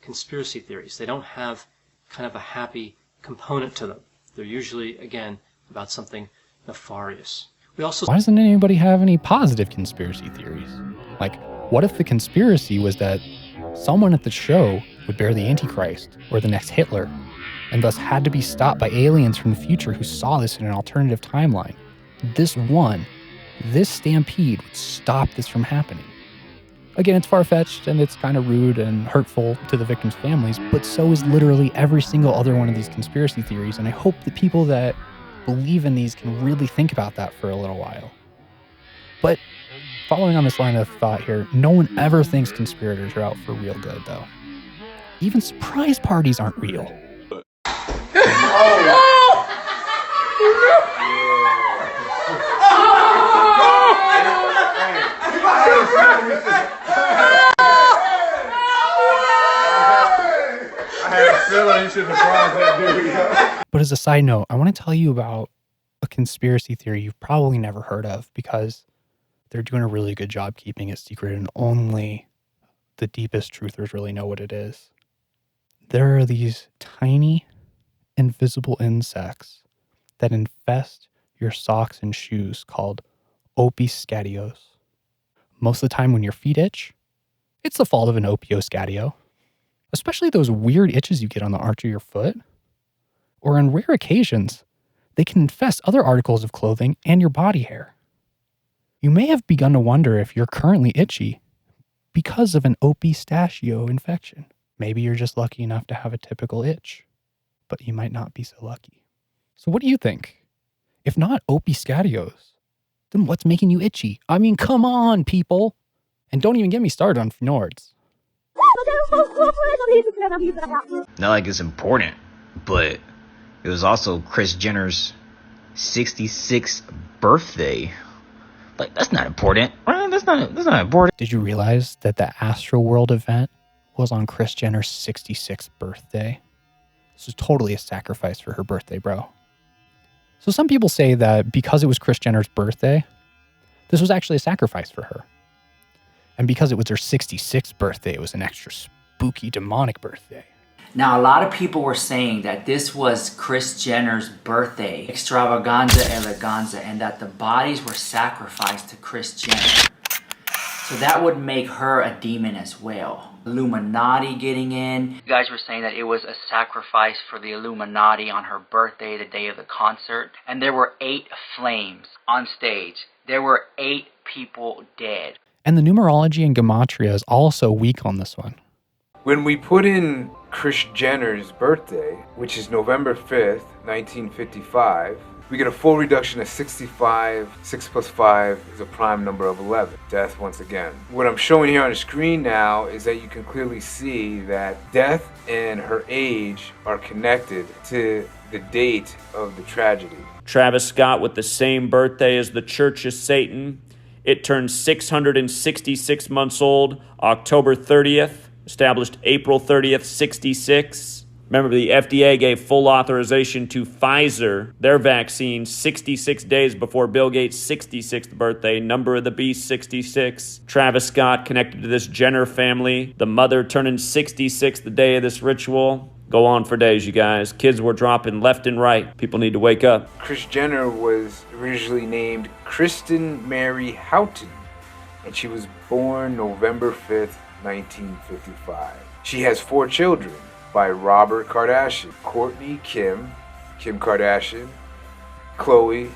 conspiracy theories. They don't have kind of a happy component to them. They're usually, again, about something nefarious. We also... Why doesn't anybody have any positive conspiracy theories? Like, what if the conspiracy was that someone at the show would bear the Antichrist or the next Hitler, and thus had to be stopped by aliens from the future who saw this in an alternative timeline? This stampede would stop this from happening. Again, it's far-fetched and it's kind of rude and hurtful to the victims' families, but so is literally every single other one of these conspiracy theories, and I hope the people that believe in these can really think about that for a little while. But following on this line of thought here, no one ever thinks conspirators are out for real good, though. Even surprise parties aren't real. But as a side note, I want to tell you about a conspiracy theory you've probably never heard of, because they're doing a really good job keeping it secret and only the deepest truthers really know what it is. There are these tiny, invisible insects that infest your socks and shoes called opiscadios. Most of the time when your feet itch, it's the fault of an opioscadio. Especially those weird itches you get on the arch of your foot. Or on rare occasions, they can infest other articles of clothing and your body hair. You may have begun to wonder if you're currently itchy because of an opistachio infection. Maybe you're just lucky enough to have a typical itch, but you might not be so lucky. So what do you think? If not opiscadios, then what's making you itchy? I mean, come on, people. And don't even get me started on Fjords. Not like it's important, but it was also Kris Jenner's 66th birthday. Like, that's not important. Right? That's not important. Did you realize that the Astroworld event was on Kris Jenner's 66th birthday? This was totally a sacrifice for her birthday, bro. So some people say that because it was Kris Jenner's birthday, this was actually a sacrifice for her. And because it was her 66th birthday, it was an extra spooky, demonic birthday. Now, a lot of people were saying that this was Kris Jenner's birthday, extravaganza eleganza, and that the bodies were sacrificed to Kris Jenner. So that would make her a demon as well. Illuminati getting in. You guys were saying that it was a sacrifice for the Illuminati on her birthday, the day of the concert. And there were 8 flames on stage. There were 8 people dead. And the numerology and gematria is also weak on this one. When we put in Kris Jenner's birthday, which is November 5th, 1955, we get a full reduction of 65. 6 plus 5 is a prime number of 11. Death once again. What I'm showing here on the screen now is that you can clearly see that death and her age are connected to the date of the tragedy. Travis Scott with the same birthday as the Church of Satan. It turned 666 months old, October 30th. Established April 30th, 66. Remember, the FDA gave full authorization to Pfizer, their vaccine, 66 days before Bill Gates' 66th birthday. Number of the beast, 66. Travis Scott connected to this Jenner family. The mother turning 66 the day of this ritual. Go on for days, you guys. Kids were dropping left and right. People need to wake up. Kris Jenner was originally named Kristen Mary Houghton, and she was born November 5th, 1955. She has 4 children by Robert Kardashian: Kourtney, Kim Kardashian, Khloe,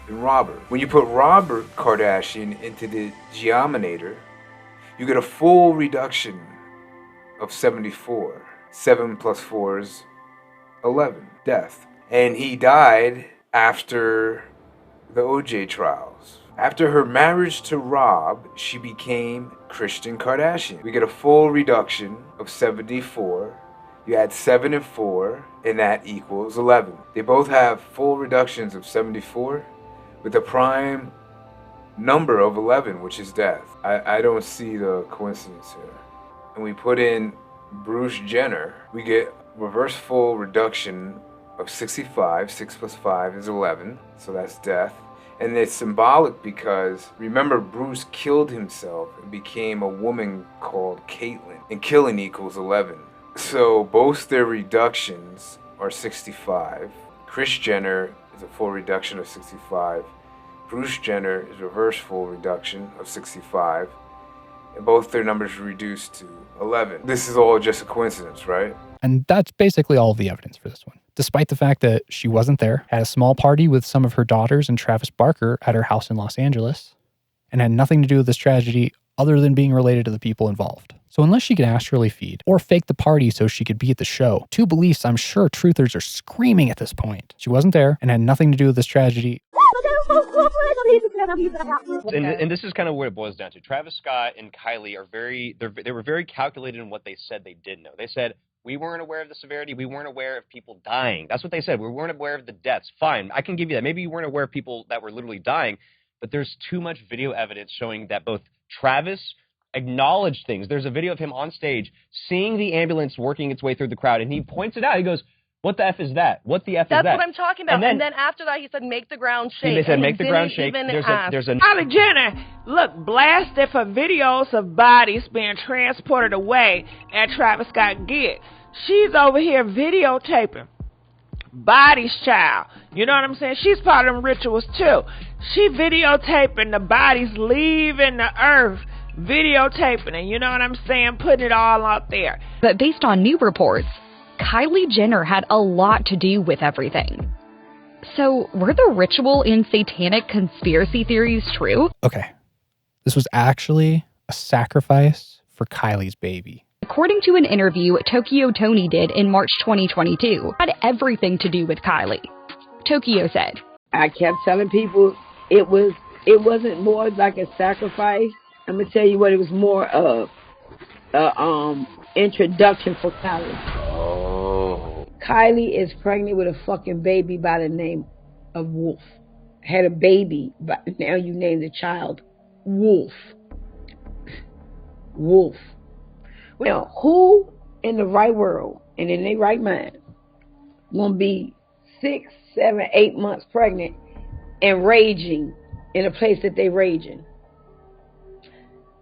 and Robert. When you put Robert Kardashian into the geominator, you get a full reduction of 74. 7 plus 4 is 11. Death. And he died after the OJ trials. After her marriage to Rob, she became Kristen Kardashian. We get a full reduction of 74. You add 7 and 4, and that equals 11. They both have full reductions of 74 with a prime number of 11, which is death. I don't see the coincidence here. And we put in Bruce Jenner, we get reverse full reduction of 65. 6 plus 5 is 11, so that's death. And it's symbolic because, remember, Bruce killed himself and became a woman called Caitlyn. And killing equals 11. So both their reductions are 65. Kris Jenner is a full reduction of 65. Bruce Jenner is reverse full reduction of 65. And both their numbers reduced to 11. This is all just a coincidence, right? And that's basically all of the evidence for this one. Despite the fact that she wasn't there, had a small party with some of her daughters and Travis Barker at her house in Los Angeles, and had nothing to do with this tragedy other than being related to the people involved. So unless she could astrally feed or fake the party so she could be at the show, 2 beliefs I'm sure truthers are screaming at this point. She wasn't there and had nothing to do with this tragedy. And this is kind of what it boils down to. Travis Scott and Kylie are they were very calculated in what they said they did know. They said, we weren't aware of the severity. We weren't aware of people dying. That's what they said. We weren't aware of the deaths. Fine, I can give you that. Maybe you weren't aware of people that were literally dying, but there's too much video evidence showing that both Travis acknowledged things. There's a video of him on stage seeing the ambulance working its way through the crowd, and he points it out. He goes, what the F is that? What the F is that? That's what I'm talking about. And then after that, he said, make the ground shake. They said, make the ground shake. There's a Kylie Jenner, look, blasted for videos of bodies being transported away at Travis Scott gig. She's over here videotaping bodies, child. You know what I'm saying? She's part of them rituals, too. She videotaping the bodies leaving the earth, videotaping it. You know what I'm saying? Putting it all out there. But based on new reports, Kylie Jenner had a lot to do with everything. So, were the ritual and satanic conspiracy theories true? Okay, this was actually a sacrifice for Kylie's baby. According to an interview Tokyo Tony did in March 2022, it had everything to do with Kylie. Tokyo said, I kept telling people it wasn't more like a sacrifice. I'm going to tell you what it was more of. Introduction for Kylie. Oh. Kylie is pregnant with a fucking baby by the name of Wolf. Had a baby, but now you name the child Wolf. Wolf. Now, who in the right world and in their right mind gonna be 6, 7, 8 months pregnant and raging in a place that they raging.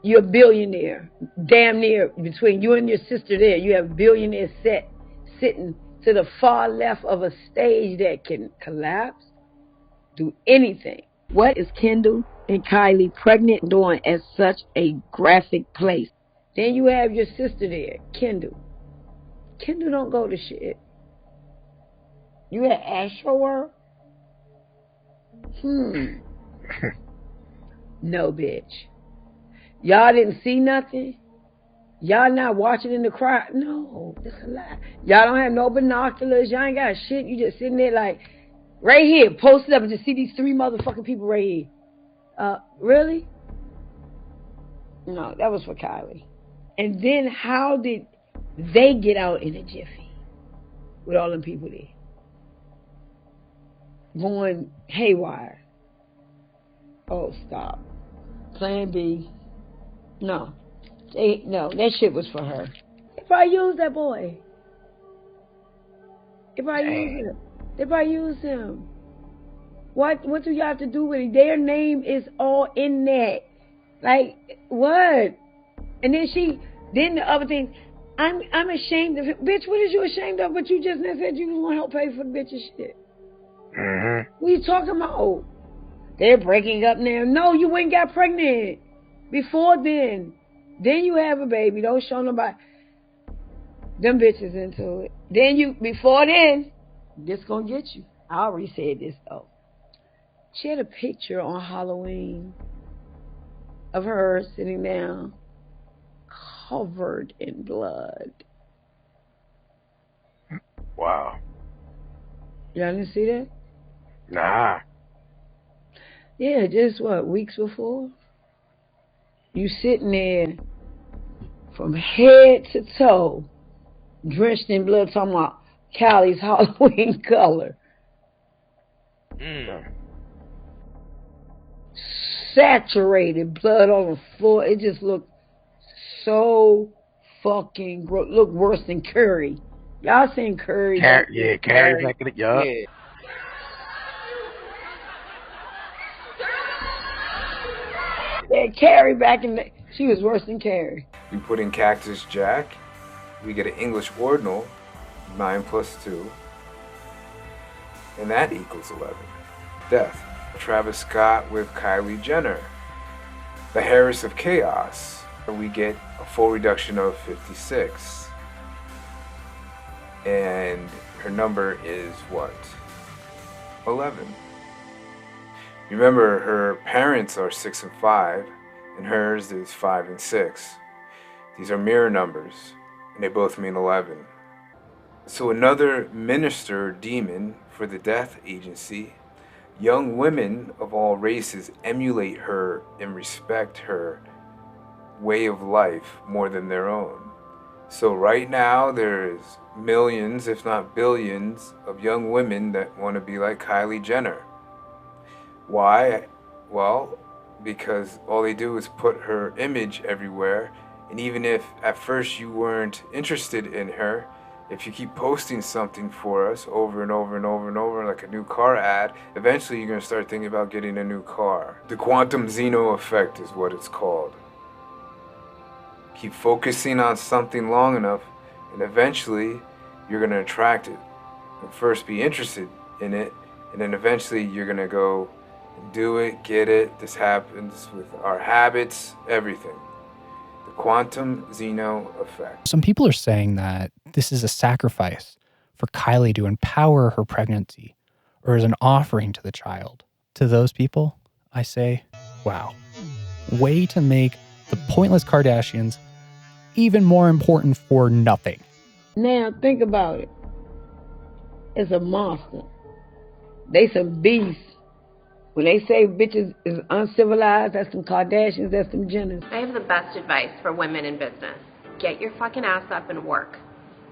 You're a billionaire, damn near between you and your sister there. You have billionaires sitting to the far left of a stage that can collapse, do anything. What is Kendall and Kylie pregnant doing at such a graphic place? Then you have your sister there, Kendall. Kendall don't go to shit. You at Astroworld? No, bitch. Y'all didn't see nothing? Y'all not watching in the crowd? No, that's a lie. Y'all don't have no binoculars. Y'all ain't got shit. You just sitting there like, right here, posted up and just see these 3 motherfucking people right here. Really? No, that was for Kylie. And then how did they get out in a jiffy with all them people there? Going haywire. Oh, stop. Plan B. No. No, that shit was for her. They probably used that boy. They probably used him. What do y'all have to do with it? Their name is all in that. Like, what? And then the other thing, I'm ashamed of him. Bitch, what is you ashamed of? But you just said you was going to help pay for the bitch's shit. What are you talking about? They're breaking up now. No, you ain't got pregnant. Before then. Then you have a baby. Don't show nobody. Them bitches into it. Before then, this gonna get you. I already said this though. She had a picture on Halloween of her sitting down, covered in blood. Wow. Y'all didn't see that? Nah. Yeah, just weeks before? You sitting there from head to toe, drenched in blood, talking about Callie's Halloween color. Saturated blood on the floor. It just looked so fucking gross. Looked worse than Curry. Y'all seen Curry? Carrie back in it, yeah. Yeah, Carrie back in the... She was worse than Carrie. We put in Cactus Jack. We get an English ordinal, 9 plus 2. And that equals 11. Death. Travis Scott with Kylie Jenner. The Harris of Chaos. We get a full reduction of 56. And her number is what? 11. Remember, her parents are 6 and 5, and hers is 5 and 6. These are mirror numbers, and they both mean 11. So another minister demon for the death agency. Young women of all races emulate her and respect her way of life more than their own. So right now there's millions, if not billions, of young women that want to be like Kylie Jenner. Why? Well, because all they do is put her image everywhere, and even if at first you weren't interested in her, if you keep posting something for us over and over and over and over, like a new car ad, eventually you're going to start thinking about getting a new car. The quantum Zeno effect is what it's called. Keep focusing on something long enough, and eventually you're going to attract it. And first be interested in it, and then eventually you're going to go do it, get it. This happens with our habits, everything. The quantum Zeno effect. Some people are saying that this is a sacrifice for Kylie to empower her pregnancy, or as an offering to the child. To those people, I say, wow. Way to make the pointless Kardashians even more important for nothing. Now think about it. It's a monster. They some beasts. When they say bitches is uncivilized, that's some Kardashians, that's some Jenners. I have the best advice for women in business. Get your fucking ass up and work.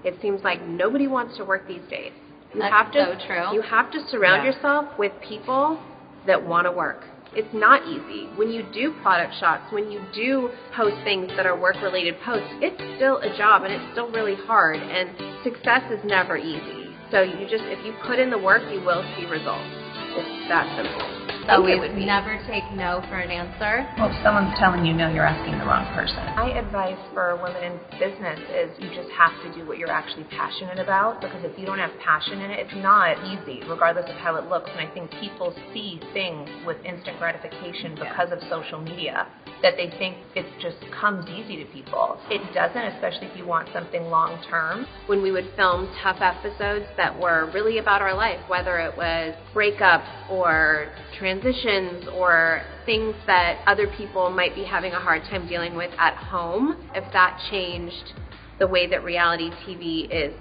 It seems like nobody wants to work these days. That's so true. You have to surround yourself with people that want to work. It's not easy. When you do product shots, when you do post things that are work-related posts, it's still a job and it's still really hard, and success is never easy. So if you put in the work, you will see results. It's that simple. So we would never take no for an answer. Well, if someone's telling you no, you're asking the wrong person. My advice for women in business is you just have to do what you're actually passionate about, because if you don't have passion in it, it's not easy, regardless of how it looks. And I think people see things with instant gratification because of social media, that they think it just comes easy to people. It doesn't, especially if you want something long term. When we would film tough episodes that were really about our life, whether it was breakups or transitions or things that other people might be having a hard time dealing with at home, if that changed the way that reality TV is,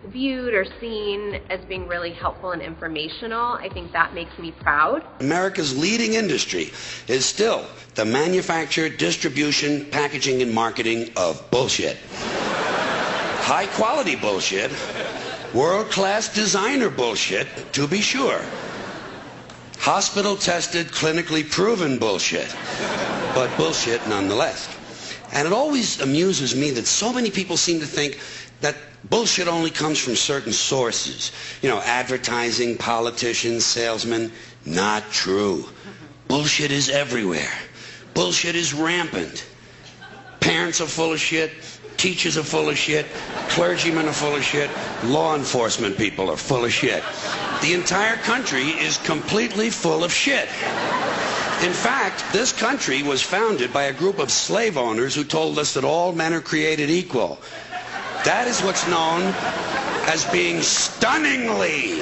viewed or seen as being really helpful and informational, I think that makes me proud. America's leading industry is still the manufacture, distribution, packaging, and marketing of bullshit. High quality bullshit, world-class designer bullshit, to be sure. Hospital-tested, clinically proven bullshit, but bullshit nonetheless. And it always amuses me that so many people seem to think that bullshit only comes from certain sources. Advertising, politicians, salesmen. Not true. Bullshit is everywhere. Bullshit is rampant. Parents are full of shit. Teachers are full of shit. Clergymen are full of shit. Law enforcement people are full of shit. The entire country is completely full of shit. In fact, this country was founded by a group of slave owners who told us that all men are created equal. That is what's known as being stunningly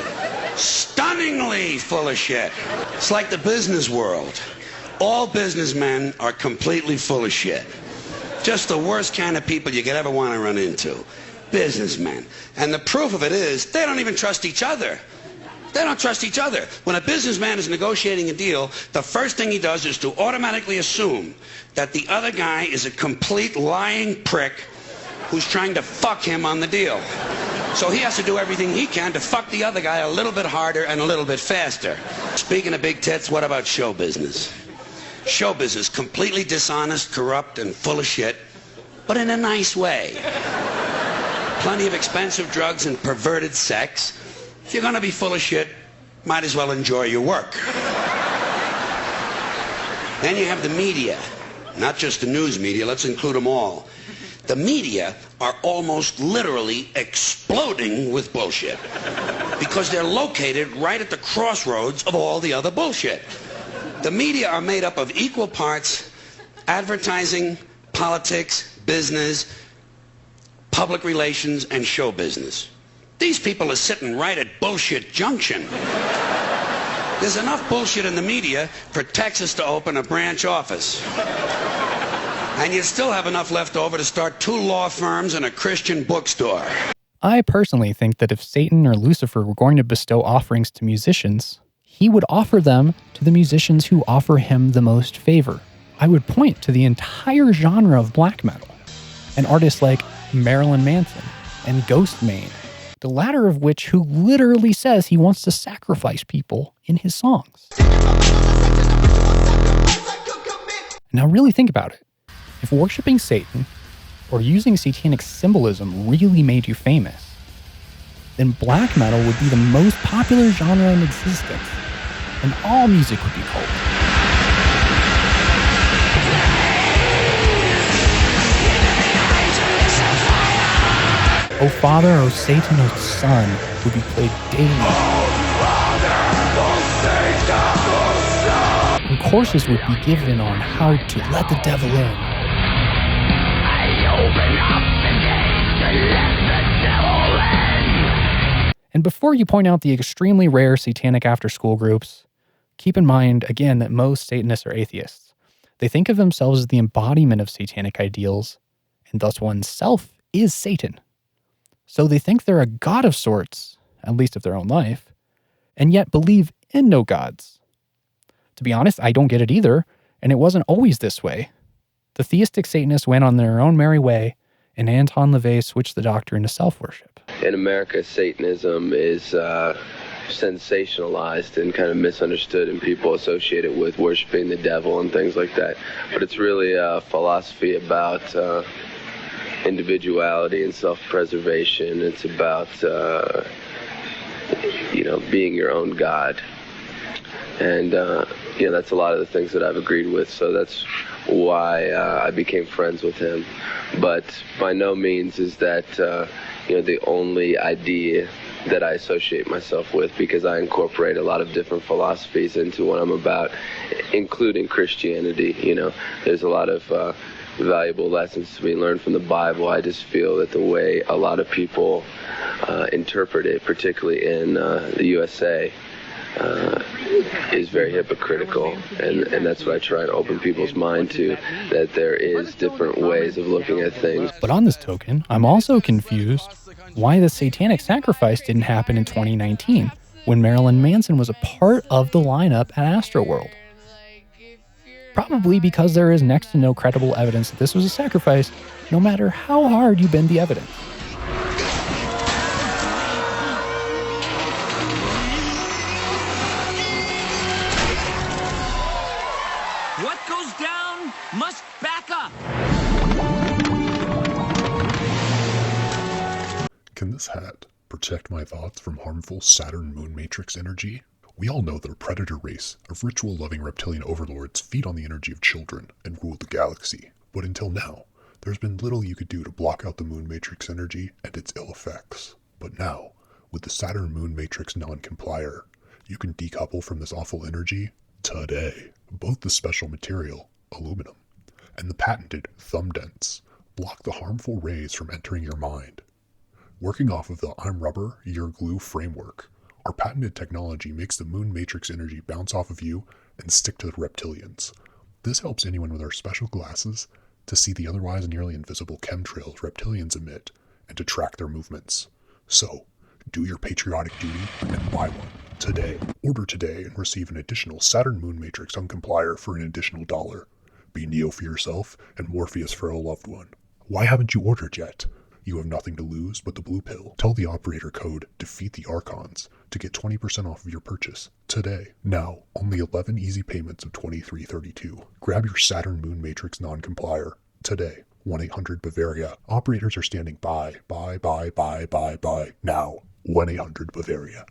full of shit. It's like the business world. All businessmen are completely full of shit. Just the worst kind of people you could ever want to run into. Businessmen. And the proof of it is they don't even trust each other. They don't trust each other. When a businessman is negotiating a deal, the first thing he does is to automatically assume that the other guy is a complete lying prick who's trying to fuck him on the deal. So he has to do everything he can to fuck the other guy a little bit harder and a little bit faster. Speaking of big tits, what about show business? Show business, completely dishonest, corrupt, and full of shit, but in a nice way. Plenty of expensive drugs and perverted sex. If you're gonna be full of shit, might as well enjoy your work. Then you have the media. Not just the news media, let's include them all. The media are almost literally exploding with bullshit because they're located right at the crossroads of all the other bullshit. The media are made up of equal parts advertising, politics, business, public relations, and show business. These people are sitting right at bullshit junction. There's enough bullshit in the media for Texas to open a branch office. And you still have enough left over to start 2 law firms and a Christian bookstore. I personally think that if Satan or Lucifer were going to bestow offerings to musicians, he would offer them to the musicians who offer him the most favor. I would point to the entire genre of black metal, and artists like Marilyn Manson and Ghostmane, the latter of which who literally says he wants to sacrifice people in his songs. Now really think about it. If worshiping Satan or using satanic symbolism really made you famous, then black metal would be the most popular genre in existence, and all music would be cult. O Father, O Satan, O Son would be played daily. And courses would be given on how to let the devil in. And before you point out the extremely rare satanic after-school groups, keep in mind, again, that most Satanists are atheists. They think of themselves as the embodiment of satanic ideals, and thus oneself is Satan. So they think they're a god of sorts, at least of their own life, and yet believe in no gods. To be honest, I don't get it either, and it wasn't always this way. The theistic Satanists went on their own merry way, and Anton LaVey switched the doctrine to self-worship. In America, Satanism is sensationalized and kind of misunderstood, and people associate it with worshiping the devil and things like that. But it's really a philosophy about individuality and self-preservation. It's about being your own God. And, that's a lot of the things that I've agreed with. So that's why I became friends with him. But by no means is that, the only idea that I associate myself with, because I incorporate a lot of different philosophies into what I'm about, including Christianity. There's a lot of valuable lessons to be learned from the Bible. I just feel that the way a lot of people interpret it, particularly in the USA, is very hypocritical, and that's what I try to open people's mind to, that there is different ways of looking at things. But on this token, I'm also confused why the satanic sacrifice didn't happen in 2019, when Marilyn Manson was a part of the lineup at Astroworld. Probably because there is next to no credible evidence that this was a sacrifice, no matter how hard you bend the evidence. What goes down must back up. Can this hat protect my thoughts from harmful Saturn moon matrix energy? We all know that a predator race of ritual-loving reptilian overlords feed on the energy of children and rule the galaxy. But until now, there's been little you could do to block out the moon matrix energy and its ill effects. But now, with the Saturn moon matrix non-complier, you can decouple from this awful energy today. Both the special material, aluminum, and the patented thumb dents block the harmful rays from entering your mind. Working off of the I'm rubber, you're glue framework, our patented technology makes the moon matrix energy bounce off of you and stick to the reptilians. This helps anyone with our special glasses to see the otherwise nearly invisible chemtrails reptilians emit and to track their movements. So, do your patriotic duty and buy one today. Order today and receive an additional Saturn moon matrix uncomplier for an additional $1. Be Neo for yourself and Morpheus for a loved one. Why haven't you ordered yet? You have nothing to lose but the blue pill. Tell the operator code Defeat the Archons to get 20% off of your purchase today. Now, only 11 easy payments of $23.32. Grab your Saturn moon matrix non-complier today. 1-800-BAVARIA. Operators are standing by. Now, 1-800-BAVARIA.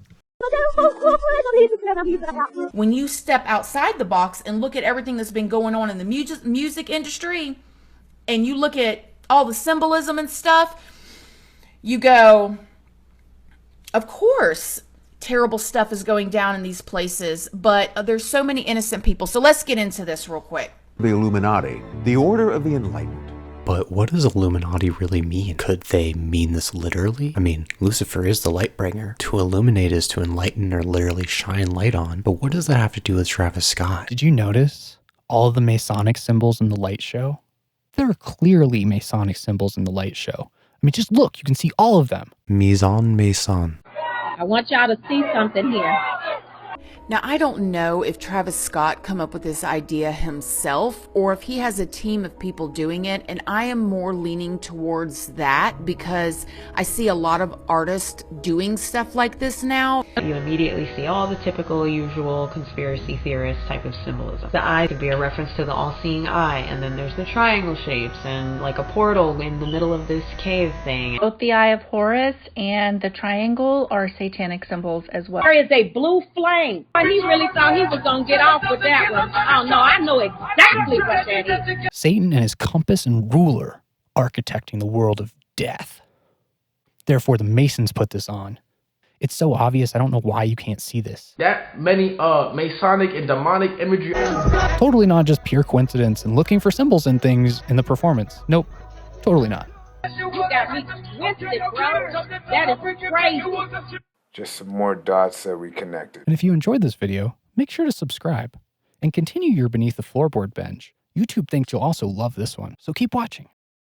When you step outside the box and look at everything that's been going on in the music industry, and you look at all the symbolism and stuff, you go, of course, terrible stuff is going down in these places, but there's so many innocent people. So let's get into this real quick. The Illuminati, the Order of the Enlightened. But what does Illuminati really mean? Could they mean this literally? I mean, Lucifer is the light bringer. To illuminate is to enlighten or literally shine light on. But what does that have to do with Travis Scott? Did you notice all of the Masonic symbols in the light show? There are clearly Masonic symbols in the light show. I mean, just look, you can see all of them. Mise en Mason. I want y'all to see something here. Now, I don't know if Travis Scott come up with this idea himself or if he has a team of people doing it, and I am more leaning towards that because I see a lot of artists doing stuff like this now. You immediately see all the typical, usual conspiracy theorist type of symbolism. The eye could be a reference to the all-seeing eye, and then there's the triangle shapes and like a portal in the middle of this cave thing. Both the Eye of Horus and the triangle are satanic symbols as well. There is a blue flame. He really thought he was going to get off with that one. Oh, no, I know exactly what that is. Satan and his compass and ruler architecting the world of death. Therefore, the Masons put this on. It's so obvious, I don't know why you can't see this. That many Masonic and demonic imagery. Totally not just pure coincidence and looking for symbols and things in the performance. Nope, totally not. You got me twisted, bro. That is crazy. Just some more dots that we connected. And if you enjoyed this video, make sure to subscribe and continue your Beneath the Floorboard binge. YouTube thinks you'll also love this one, so keep watching.